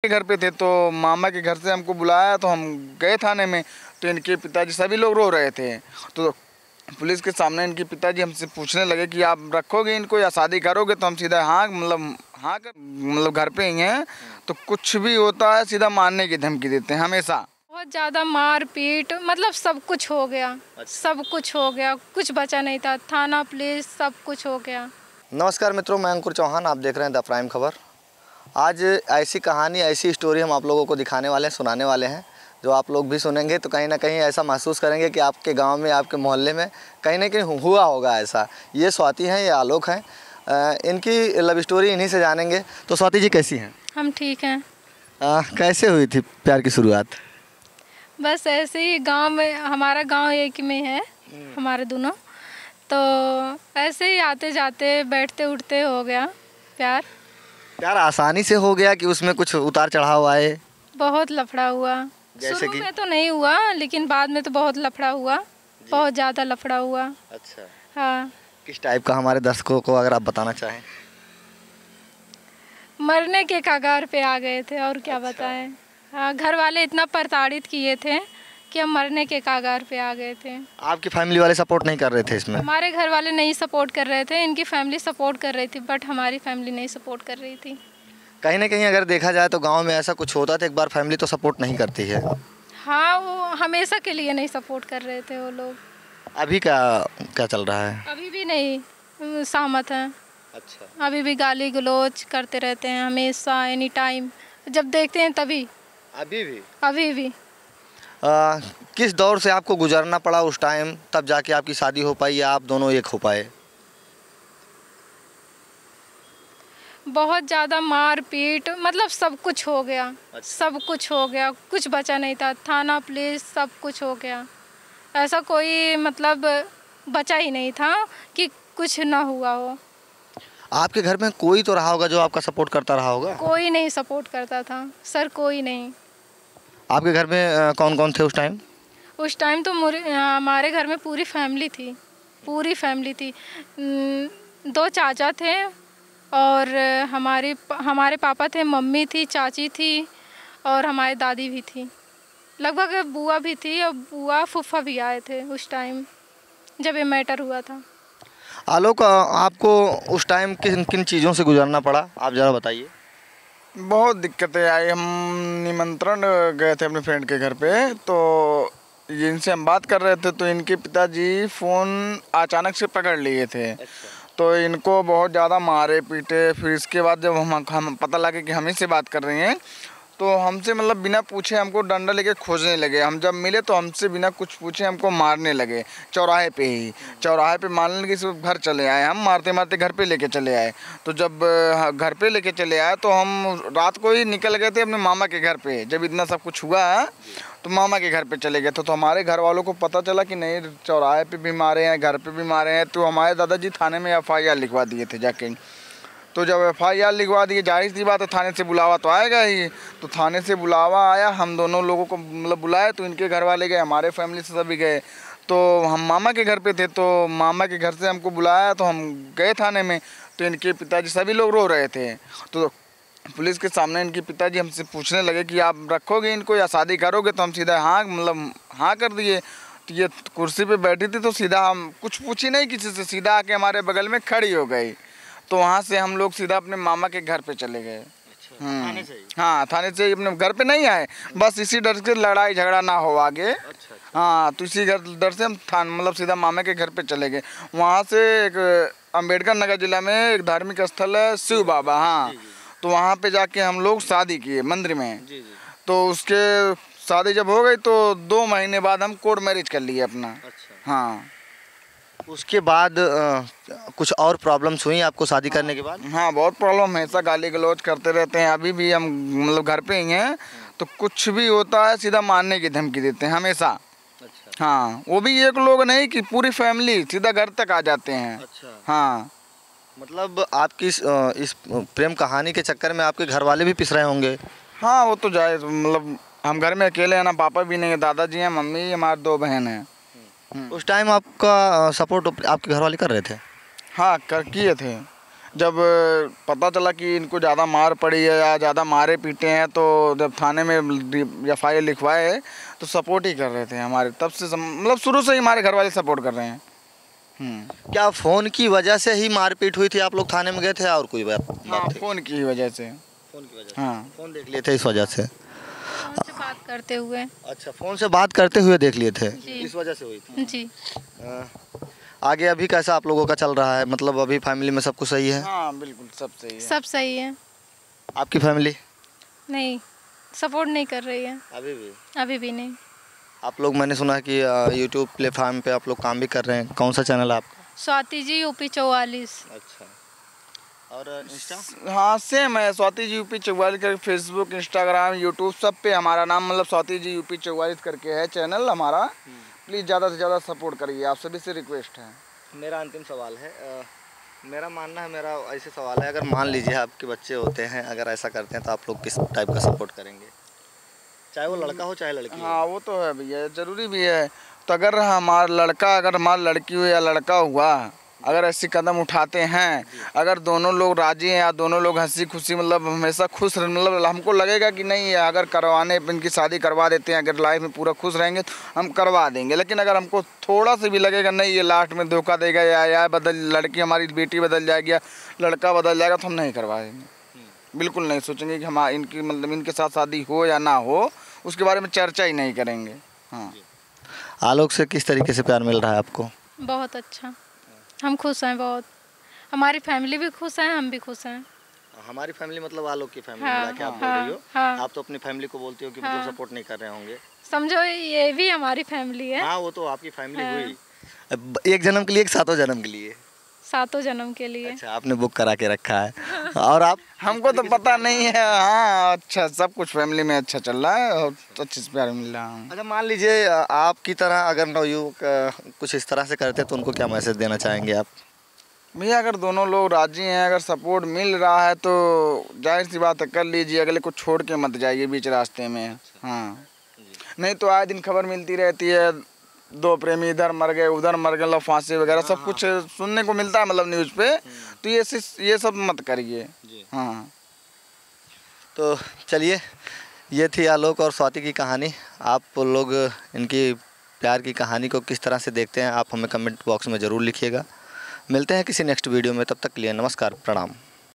के घर पे थे तो मामा के घर से हमको बुलाया तो हम गए थाने में। तो इनके पिताजी सभी लोग रो रहे थे। तो पुलिस के सामने इनके पिताजी हमसे पूछने लगे कि आप रखोगे इनको या शादी करोगे। तो हम सीधा हाँ मतलब घर पे ही हैं। तो कुछ भी होता है सीधा मारने की धमकी देते हैं हमेशा। बहुत ज़्यादा मार पीट मतलब सब कुछ हो गया। सब कुछ हो गया, कुछ बचा नहीं था। थाना पुलिस सब कुछ हो गया। नमस्कार मित्रों, मैं अंकुर चौहान, आप देख रहे हैं द प्राइम खबर। आज ऐसी कहानी, ऐसी स्टोरी हम आप लोगों को दिखाने वाले हैं, सुनाने वाले हैं, जो आप लोग भी सुनेंगे तो कहीं ना कहीं ऐसा महसूस करेंगे कि आपके गांव में, आपके मोहल्ले में कहीं ना कहीं हुआ होगा ऐसा। ये स्वाति हैं, ये आलोक हैं, इनकी लव स्टोरी इन्हीं से जानेंगे। तो स्वाति जी कैसी हैं? हम ठीक हैं। कैसे हुई थी प्यार की शुरुआत? बस ऐसे ही गांव में, हमारा गांव एक में है हमारे दोनों, तो ऐसे ही आते जाते बैठते उठते हो गया प्यार। प्यार आसानी से हो गया कि उसमें कुछ उतार चढ़ाव आए? बहुत लफड़ा हुआ। जैसे शुरू कि? में तो नहीं हुआ, लेकिन बाद में तो बहुत लफड़ा हुआ, बहुत ज़्यादा लफड़ा हुआ। अच्छा, हाँ। किस टाइप का, हमारे दर्शकों को अगर आप बताना चाहें। मरने के कगार पे आ गए थे, और क्या बताएं। हाँ, घर वाले इतना प्रताड़ित किए थे कि हम मरने के कगार पे आ गए थे। आपकी फैमिली वाले सपोर्ट नहीं कर रहे थे इसमें? हमारे घर वाले नहीं सपोर्ट कर रहे थे, इनकी फैमिली सपोर्ट कर रही थी, बट हमारी फैमिली नहीं सपोर्ट कर रही थी। कहीं ना कहीं अगर देखा जाए तो गांव में ऐसा कुछ होता है तो एक बार फैमिली तो सपोर्ट नहीं करती है। हाँ, वो हमेशा के लिए नहीं सपोर्ट कर रहे थे वो लोग। अभी क्या क्या चल रहा है? अभी भी नहीं सहमत हैं। अच्छा, अभी भी गाली गलौज करते रहते हैं हमेशा, एनी टाइम, जब देखते हैं तभी। अभी भी? अभी भी। किस दौर से आपको गुजरना पड़ा उस टाइम, तब जाके आपकी शादी हो पाई या आप दोनों एक हो पाए? बहुत ज़्यादा मार पीट मतलब सब कुछ हो गया। सब कुछ हो गया, कुछ बचा नहीं था। थाना पुलिस सब कुछ हो गया। ऐसा कोई मतलब बचा ही नहीं था कि कुछ ना हुआ हो। आपके घर में कोई तो रहा होगा जो आपका सपोर्ट करता रहा होगा? कोई नहीं सपोर्ट करता था सर, कोई नहीं। आपके घर में कौन कौन थे उस टाइम? उस टाइम तो हमारे घर में पूरी फैमिली थी, पूरी फैमिली थी। 2 चाचा थे और हमारे पापा थे, मम्मी थी, चाची थी और हमारी दादी भी थी। लगभग बुआ भी थी और बुआ फूफा भी आए थे उस टाइम जब ये मैटर हुआ था। आलोक, आपको उस टाइम किन किन चीज़ों से गुजरना पड़ा, आप ज़रा बताइए। बहुत दिक्कतें आई। हम निमंत्रण गए थे अपने फ्रेंड के घर पे। तो इनसे हम बात कर रहे थे तो इनके पिताजी फ़ोन अचानक से पकड़ लिए थे। तो इनको बहुत ज़्यादा मारे पीटे। फिर इसके बाद जब हम पता लगे कि हम ही से बात कर रहे हैं तो हमसे मतलब बिना पूछे हमको डंडा लेके खोजने लगे। हम जब मिले तो हमसे बिना कुछ पूछे हमको मारने लगे, चौराहे पे मारने लगे। सिर्फ घर चले आए, हम मारते मारते घर पे लेके चले आए। तो जब घर पे लेके चले आए तो हम रात को ही निकल गए थे अपने मामा के घर पे। जब इतना सब कुछ हुआ तो मामा के घर पे चले गए थे। तो हमारे घर वालों को पता चला कि नहीं, चौराहे पे भी मारे हैं, घर पे भी मारे हैं। तो हमारे दादाजी थाने में FIR लिखवा दिए थे जाके। तो जब FIR लिखवा दिए, जाहिर सी बात है थाने से बुलावा तो आएगा ही। तो थाने से बुलावा आया, हम दोनों लोगों को मतलब बुलाए। तो इनके घर वाले गए, हमारे फैमिली से सभी गए। तो हम मामा के घर पे थे तो मामा के घर से हमको बुलाया तो हम गए थाने में। तो इनके पिताजी सभी लोग रो रहे थे। तो पुलिस के सामने इनके पिताजी हमसे पूछने लगे कि आप रखोगे इनको या शादी करोगे। तो हम सीधा हाँ कर दिए। तो ये कुर्सी पे बैठी थी तो सीधा हम कुछ पूछी नहीं किसी से, सीधा आके हमारे बगल में खड़ी हो गई। तो वहाँ से हम लोग सीधा अपने मामा के घर पे चले गए। थाने से ही? हाँ, थाने से अपने घर पे नहीं आए, बस इसी डर से लड़ाई झगड़ा ना हो आगे। हाँ, तो इसी डर से हम मतलब सीधा मामा के घर पे चले गए। वहाँ से एक अम्बेडकर नगर जिला में एक धार्मिक स्थल है शिव बाबा। हाँ, तो वहाँ पे जाके हम लोग शादी किए मंदिर में। तो उसके शादी जब हो गई तो 2 महीने बाद हम कोर्ट मैरिज कर लिए अपना। हाँ, उसके बाद कुछ और प्रॉब्लम्स हुई आपको शादी करने के बाद? हाँ, बहुत प्रॉब्लम है। ऐसा गाली गलौज करते रहते हैं। अभी भी हम मतलब घर पे ही हैं तो कुछ भी होता है सीधा मारने की धमकी देते हैं हमेशा। अच्छा। हाँ, वो भी एक लोग नहीं कि पूरी फैमिली सीधा घर तक आ जाते हैं। अच्छा। हाँ, मतलब आपकी इस प्रेम कहानी के चक्कर में आपके घर वाले भी पिस रहे होंगे? हाँ, वो तो जाए, मतलब हम घर में अकेले हैं ना, पापा भी नहीं है, दादाजी हैं, मम्मी, हमारे 2 बहन हैं। उस टाइम आपका सपोर्ट आपके घर वाले कर रहे थे? हाँ, किए थे। जब पता चला कि इनको ज़्यादा मार पड़ी है या ज़्यादा मारे पीटे हैं, तो जब थाने में FIR लिखवाए तो सपोर्ट ही कर रहे थे हमारे, तब से मतलब शुरू से ही हमारे घर वाले सपोर्ट कर रहे हैं। क्या फ़ोन की वजह से ही मारपीट हुई थी, आप लोग थाने में गए थे और कोई बात हाँ, थी? फ़ोन की वजह से। फ़ोन की वजह से? हाँ, फ़ोन देख लिए थे इस वजह से? फ़ोन से बात करते हुए। अच्छा, फ़ोन से बात करते हुए देख लिए थे, जी। इस वजह से हुई थी? जी। आगे अभी कैसा आप लोगों का चल रहा है, मतलब अभी फैमिली में सब कुछ सही है? हाँ, बिल्कुल सब सही है। सब सही है। आपकी फैमिली नहीं, सपोर्ट नहीं कर रही है अभी भी? अभी भी नहीं। आप लोग, मैंने सुना है कि यूट्यूब प्लेटफॉर्म पे आप लोग काम भी कर रहे हैं, कौन सा चैनल है आपका? स्वाति जी UP 44। अच्छा, और इंस्टा? हाँ, सेम है, स्वाति जी UP 44 करके फेसबुक, इंस्टाग्राम, यूट्यूब सब पे हमारा नाम, मतलब स्वाति जी UP 44 करके है चैनल हमारा। प्लीज़ ज़्यादा से ज़्यादा सपोर्ट करिए, आप सभी से रिक्वेस्ट है। मेरा अंतिम सवाल है, मेरा मानना है, मेरा ऐसे सवाल है, अगर मान लीजिए आपके बच्चे होते हैं, अगर ऐसा करते हैं तो आप लोग किस टाइप का सपोर्ट करेंगे, चाहे वो लड़का हो चाहे लड़की हो? हाँ, वो तो है भैया, ज़रूरी भी है। तो अगर हमारा लड़की हो या लड़का हुआ, अगर ऐसी कदम उठाते हैं, अगर दोनों लोग राजी हैं या दोनों लोग हंसी खुशी, मतलब हमेशा खुश, मतलब हमको लगेगा कि नहीं, अगर करवाने इनकी शादी करवा देते हैं, अगर लाइफ में पूरा खुश रहेंगे तो हम करवा देंगे। लेकिन अगर हमको थोड़ा सा भी लगेगा नहीं, ये लास्ट में धोखा देगा या लड़की हमारी बेटी बदल जाएगी या लड़का बदल जाएगा, तो हम नहीं करवा देंगे। बिल्कुल नहीं सोचेंगे कि हम इनकी, मतलब इनके साथ शादी हो या ना हो, उसके बारे में चर्चा ही नहीं करेंगे। हाँ। आलोक से किस तरीके से प्यार मिल रहा है आपको? बहुत अच्छा, हम खुश हैं बहुत। हमारी फैमिली भी खुश है, हम भी खुश हैं। हमारी फैमिली मतलब आलोक की फैमिली हाँ, मिला के आप बोल हाँ, रही हो? हाँ। आप तो अपनी फैमिली को बोलती हो कि हाँ। मतलब सपोर्ट नहीं कर रहे होंगे। समझो ये भी हमारी फैमिली है। हाँ, वो तो आपकी फैमिली हाँ। हुई। अब एक जन्म के लिए, एक सातों जन्म के लिए? सातों जन्म के लिए। अच्छा, आपने बुक करा के रखा है। और आप? हमको तो पता नहीं है। हाँ, अच्छा, सब कुछ फैमिली में अच्छा चल रहा है और अच्छे से प्यार मिल रहा है। अच्छा, मान लीजिए आपकी तरह अगर नवयुवक कुछ इस तरह से करते तो उनको क्या मैसेज देना चाहेंगे आप? भैया, अगर दोनों लोग राजी हैं, अगर सपोर्ट मिल रहा है तो जाहिर सी बात है, कर लीजिए, अगले को छोड़ के मत जाइए बीच रास्ते में। हाँ, नहीं तो आए दिन खबर मिलती रहती है, 2 प्रेमी इधर मर गए, उधर मर गए, मतलब फांसी वगैरह सब कुछ सुनने को मिलता है, मतलब न्यूज़ पे। तो ये सब मत करिए। हाँ, तो चलिए, ये थी आलोक और स्वाति की कहानी। आप लोग इनकी प्यार की कहानी को किस तरह से देखते हैं, आप हमें कमेंट बॉक्स में ज़रूर लिखिएगा। मिलते हैं किसी नेक्स्ट वीडियो में, तब तक के लिए नमस्कार, प्रणाम।